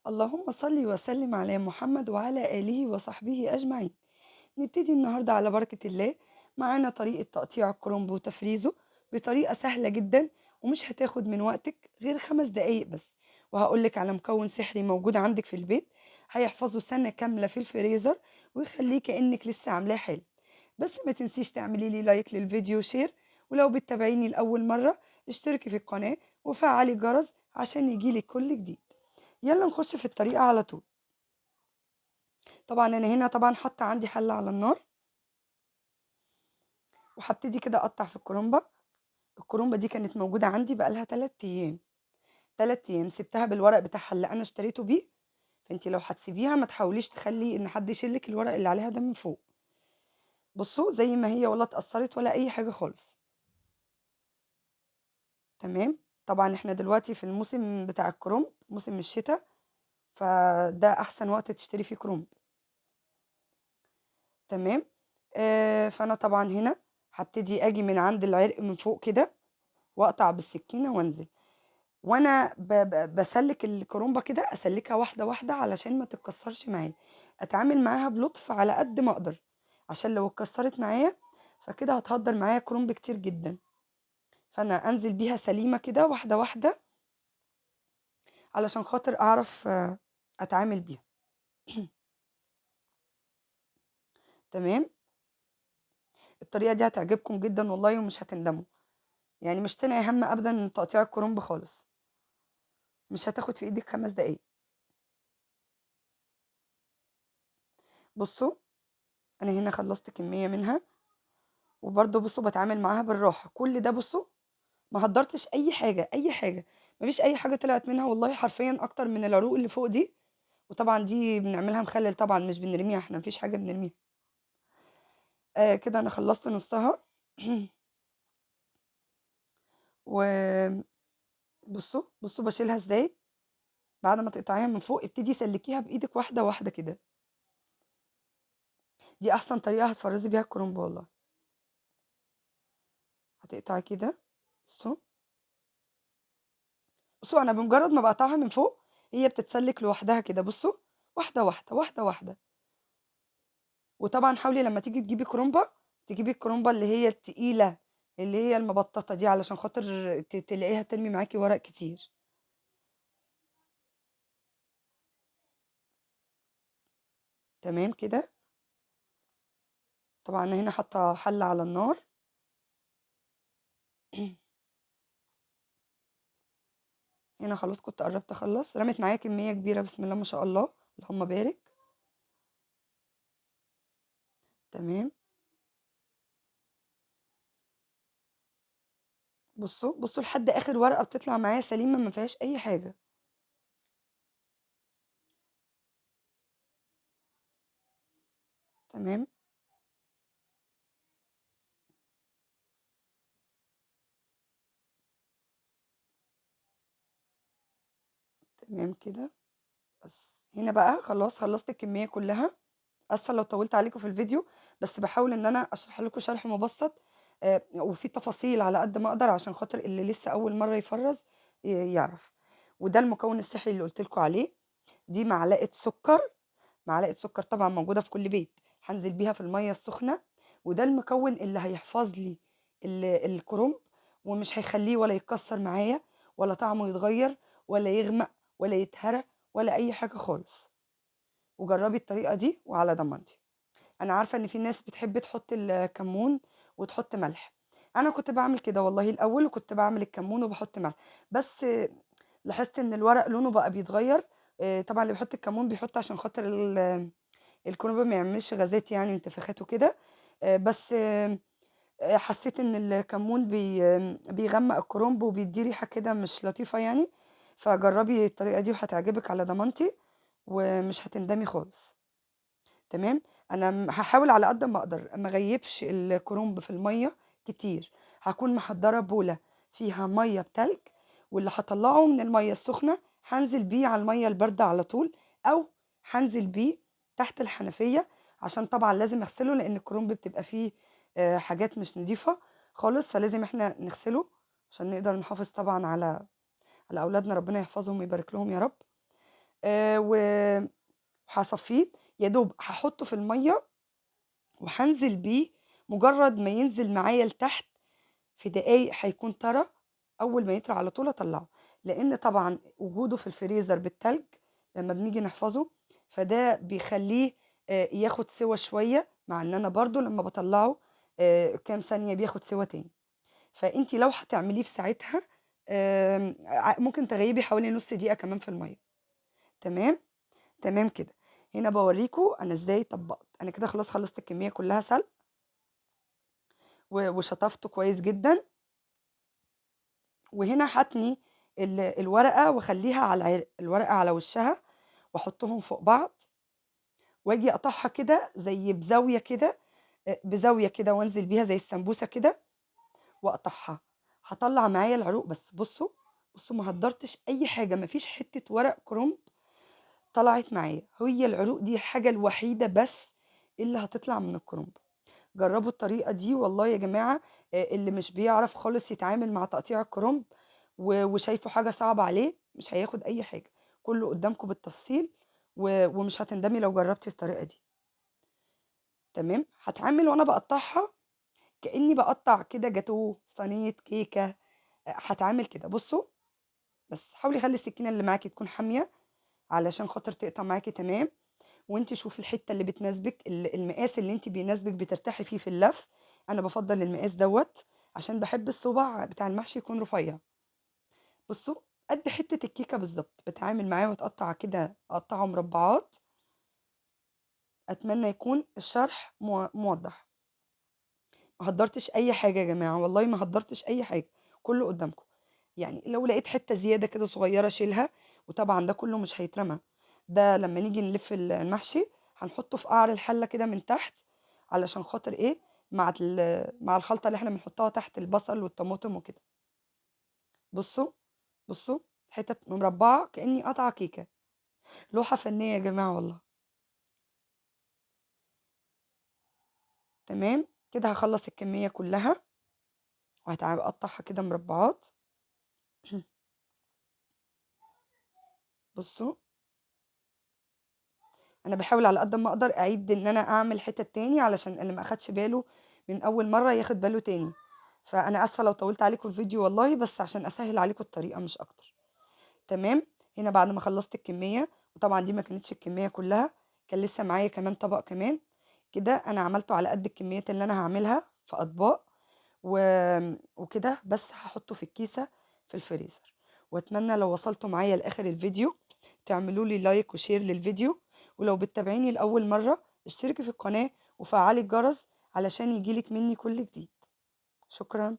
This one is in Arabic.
اللهم صل وسلم على محمد وعلى آله وصحبه أجمعين. نبتدي النهاردة على بركة الله. معانا طريقة تقطيع الكرنب وتفريزه بطريقة سهلة جدا، ومش هتاخد من وقتك غير 5 دقايق بس. وهقولك على مكون سحري موجود عندك في البيت هيحفظه سنة كاملة في الفريزر، ويخليه كأنك لسه عاملاه حالا. بس ما تنسيش تعملي لي لايك للفيديو وشير، ولو بتتابعيني لأول مرة اشتركي في القناة وفعلي الجرس عشان يجيلك كل جديد. يلا نخش في الطريقة على طول. طبعا انا هنا طبعا حاطه عندي حله على النار، وهبتدي كده اقطع في الكرومبه. الكرومبه دي كانت موجوده عندي بقالها 3 ايام. 3 ايام سبتها بالورق بتاعها اللي انا اشتريته بيه. فانتي لو هتسيبيها ما تحاوليش تخلي ان حد يشيلك الورق اللي عليها ده من فوق. بصوا زي ما هي، ولا اتأثرت ولا اي حاجه خالص. تمام. طبعا احنا دلوقتي في الموسم بتاع الكرومب، موسم الشتاء، فده احسن وقت تشتري فيه كرومب. تمام. فانا طبعا هنا هبتدي اجي من عند العرق من فوق كده، واقطع بالسكينه وانزل. وانا بسلك الكرومبه كده، اسلكها واحده واحده علشان ما تتكسرش معايا. اتعامل معاها بلطف على قد ما اقدر، عشان لو اتكسرت معايا فكده هتهدر معايا كرومب كتير جدا. فانا انزل بيها سليمه كده واحده واحده، علشان خاطر اعرف اتعامل بيها. تمام. الطريقه دي هتعجبكم جدا والله، ومش هتندموا. يعني مش تنعي هم ابدا من تقطيع الكرنب خالص. مش هتاخد في ايدك 5 دقايق. بصوا، انا هنا خلصت كميه منها، وبرضه بصوا بتعامل معاها بالراحه. كل ده بصوا ما هدرتش اي حاجه، اي حاجه. مفيش اي حاجه طلعت منها والله، حرفيا اكتر من العروق اللي فوق دي. وطبعا دي بنعملها مخلل طبعا، مش بنرميها، احنا مفيش حاجه بنرميها. كده انا خلصت نصها. وبصوا، بصوا بشيلها ازاي. بعد ما تقطعيها من فوق ابتدي سلكيها بايدك واحده واحده كده. دي احسن طريقه هتفرزي بيها الكرنب والله. هتقطعي كده. بصوا، بصوا انا بمجرد ما بقطعها من فوق هي بتتسلك لوحدها كده. بصوا، واحده واحده واحده واحده. وطبعا حاولي لما تيجي تجيبي كرومبا، تجيبي الكرومبا اللي هي التقيله، اللي هي المبططه دي، علشان خاطر تلاقيها ترمي معاكي ورق كتير. تمام كده. طبعا انا هنا حاطه حله على النار. هنا خلاص كنت قربت اخلص، رمت معايا كميه كبيره، بسم الله ما شاء الله، اللهم بارك. تمام. بصوا، بصوا لحد اخر ورقه بتطلع معايا سليمه ما فيهاش اي حاجه. تمام. تمام كده. بس هنا بقى خلاص خلصت الكميه كلها. اسفه لو طولت عليكم في الفيديو، بس بحاول ان انا اشرح لكم شرح مبسط، وفي تفاصيل على قد ما اقدر، عشان خاطر اللي لسه اول مره يفرز يعرف. وده المكون السحري اللي قلت لكم عليه. دي معلقه سكر. معلقه سكر طبعا موجوده في كل بيت. هنزل بيها في الميه السخنه. وده المكون اللي هيحفظ لي الكرنب، ومش هيخليه ولا يتكسر معايا، ولا طعمه يتغير، ولا يغمق، ولا يتهرى، ولا اي حاجه خالص. وجربي الطريقه دي وعلى ضمانتي. انا عارفه ان في ناس بتحب تحط الكمون وتحط ملح. انا كنت بعمل كده والله الاول، وكنت بعمل الكمون وبحط ملح. بس لاحظت ان الورق لونه بقى بيتغير. طبعا اللي بيحط الكمون بيحط عشان خاطر الكرنب ما يعملش غازات يعني وانتفاخات وكده. بس حسيت ان الكمون بيغمق الكرنب وبيدي ريحه كده مش لطيفه يعني. فجربي الطريقه دي وهتعجبك على ضمانتي، ومش هتندمي خالص. تمام. انا هحاول على قد ما اقدر ما اغيبش الكرنب في الميه كتير. هكون محضره بوله فيها ميه بتلج، واللي هطلعه من الميه السخنه هنزل بيه على الميه البارده على طول، او هنزل بيه تحت الحنفيه، عشان طبعا لازم اغسله لان الكرنب بتبقى فيه حاجات مش نظيفه خالص، فلازم احنا نغسله عشان نقدر نحافظ طبعا على اولادنا، ربنا يحفظهم ويبارك لهم يا رب. وهصفيه. يا دوب هحطه في الميه وهنزل بيه، مجرد ما ينزل معايا لتحت في دقايق هيكون طرى. اول ما يطرى على طول اطلعه، لان طبعا وجوده في الفريزر بالتلج لما بنيجي نحفظه فده بيخليه ياخد سوا شويه، مع ان انا برضو لما بطلعه كام ثانيه بياخد سوا تاني. فانتي لو هتعمليه في ساعتها ممكن تغيبي حوالي نص دقيقه كمان في الميه. تمام. تمام كده. هنا بوريكم انا ازاي طبقت. انا كده خلاص خلصت الكميه كلها سلق وشطفته كويس جدا. وهنا هتني الورقه واخليها على الورقه على وشها، واحطهم فوق بعض، واجي اقطعها كده زي بزاويه كده، بزاويه كده، وانزل بيها زي السمبوسه كده واقطعها. هطلع معايا العروق. بس بصوا، بصوا ما هدرتش اي حاجه، ما فيش حته ورق كرنب طلعت معايا. هي العروق دي الحاجه الوحيده بس اللي هتطلع من الكرنب. جربوا الطريقه دي والله يا جماعه. اللي مش بيعرف خالص يتعامل مع تقطيع الكرنب وشايفه حاجه صعبه عليه، مش هياخد اي حاجه، كله قدامكم بالتفصيل. ومش هتندمي لو جربتي الطريقه دي. تمام. هتعامل وانا بقطعها كاني بقطع كده جاتوه، صينيه كيكه. هتعامل كده. بصوا، بس حاولي خلي السكينه اللي معاكي تكون حاميه علشان خاطر تقطع معاكي تمام. وانت شوفي الحته اللي بتناسبك، المقاس اللي انت بيناسبك بترتاحي فيه في اللف. انا بفضل المقاس دوت عشان بحب الصباع بتاع المحشي يكون رفيع. بصوا، قد حته الكيكه بالظبط بتعامل معاه وتقطع كده، اقطعه مربعات. اتمنى يكون الشرح موضح. ما هدرتش اي حاجه يا جماعه، والله ما هدرتش اي حاجه، كله قدامكم. يعني لو لقيت حته زياده كده صغيره شيلها. وطبعا ده كله مش هيترمى، ده لما نيجي نلف المحشي هنحطه في قعر الحله كده من تحت، علشان خاطر ايه، مع الخلطه اللي احنا بنحطها تحت، البصل والطماطم وكده. بصوا، بصوا، حتت مربعه كاني قطعه كيكه. لوحه فنيه يا جماعه والله. تمام كده. هخلص الكميه كلها وهتعب اقطعها كده مربعات. بصوا، انا بحاول على قد ما اقدر اعيد ان انا اعمل حتت تاني، علشان اللي ما اخدش باله من اول مره ياخد باله تاني. فانا اسفه لو طولت عليكم الفيديو والله، بس عشان اسهل عليكم الطريقه مش اكتر. تمام. هنا بعد ما خلصت الكميه، وطبعا دي ما كانتش الكميه كلها، كان لسه معايا كمان طبق كمان كده. انا عملته على قد الكميات اللي انا هعملها في اطباق و... وكده. بس هحطه في الكيسه في الفريزر. واتمنى لو وصلتوا معايا لاخر الفيديو تعملوا لي لايك وشير للفيديو. ولو بتتابعيني لاول مره اشتركي في القناه وفعلي الجرس علشان يجيلك مني كل جديد. شكرا.